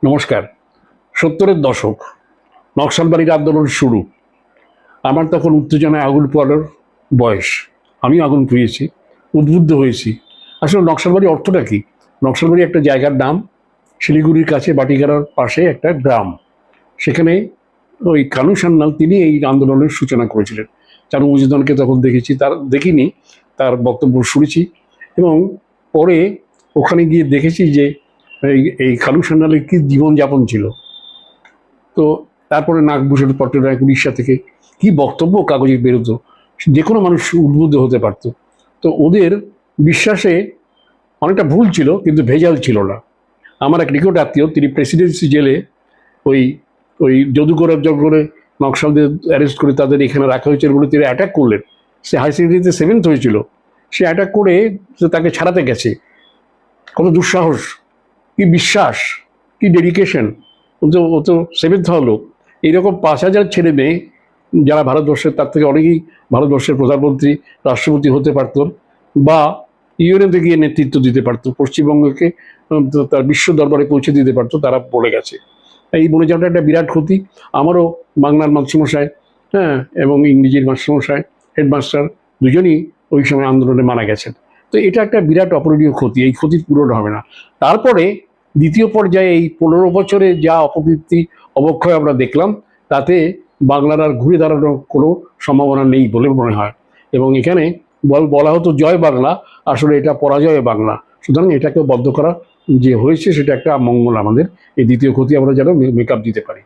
নমস্কার। ৭০-এর দশক, নকশালবাড়ির আন্দোলন শুরু। আমার তখন উত্তেজনায় আগুন পোয়ানোর বয়স। আমিও আগুন পুড়িয়েছি, উদ্বুদ্ধ হয়েছি। আসলে নকশালবাড়ি অর্থটা কি? নকশালবাড়ি একটা জায়গার নাম, শিলিগুড়ির কাছে বাটিগারার পাশে একটা গ্রাম। সেখানে ওই কানু সান্যাল তিনি এই আন্দোলনের সূচনা করেছিলেন। চারু মজুমদারকে তখন দেখেছি, দেখিনি, তার বক্তব্য শুনেছি এবং পরে ওখানে গিয়ে দেখেছি যে এই এই কানু সান্যালের কী জীবনযাপন ছিল। তো তারপরে নাগভূষণ পট্টনায়ক উড়িষ্যা থেকে কী বক্তব্য কাগজে বেরোতো, যে কোনো মানুষ উদ্বুদ্ধ হতে পারত। তো ওদের বিশ্বাসে অনেকটা ভুল ছিল, কিন্তু ভেজাল ছিল না। আমার এক নিকট আত্মীয়, তিনি প্রেসিডেন্সি জেলে ওই ওই যদুগৌরব করে নকশালদের অ্যারেস্ট করে তাদের এখানে রাখা হয়েছিল বলে তিনি অ্যাটাক করলেন। সে হাই সেকেন্ডারিতে 7th হয়েছিল, সে অ্যাটাক করে তাকে ছাড়াতে গেছে। কত দুঃসাহস, কি বিশ্বাস, কি ডেডিকেশন! ও তো 7th হলো। এইরকম 5,000 ছেলে মেয়ে যারা ভারতবর্ষের, তার থেকে অনেকেই ভারতবর্ষের প্রধানমন্ত্রী, রাষ্ট্রপতি হতে পারত বা ইউএনএতে গিয়ে নেতৃত্ব দিতে পারতো, পশ্চিমবঙ্গকে তার বিশ্ব দরবারে পৌঁছে দিতে পারতো, তারা পড়ে গেছে। এই মনে যাওয়াটা একটা বিরাট ক্ষতি। আমারও বাংলার মাস্টারমশাই, হ্যাঁ, এবং ইংরেজির মাস্টারমশাই, হেডমাস্টার দুজনই ওই সময় আন্দোলনে মারা গেছেন। তো এটা একটা বিরাট অপূরণীয় ক্ষতি, এই ক্ষতির পূরণ হবে না। তারপরে দ্বিতীয় পর্যায়ে এই 15 বছরে যা অপকীর্তি অবক্ষয় আমরা দেখলাম, তাতে বাংলার আর ঘুরে দাঁড়ানোর কোনো সম্ভাবনা নেই বলে মনে হয়। এবং এখানে বলা হতো জয় বাংলা, আসলে এটা পরাজয় বাংলা। সুতরাং এটাকে বদ্ধ করা যে হয়েছে, সেটা একটা মঙ্গল আমাদের। এই দ্বিতীয় ক্ষতি আমরা যেন মেকআপ দিতে পারি।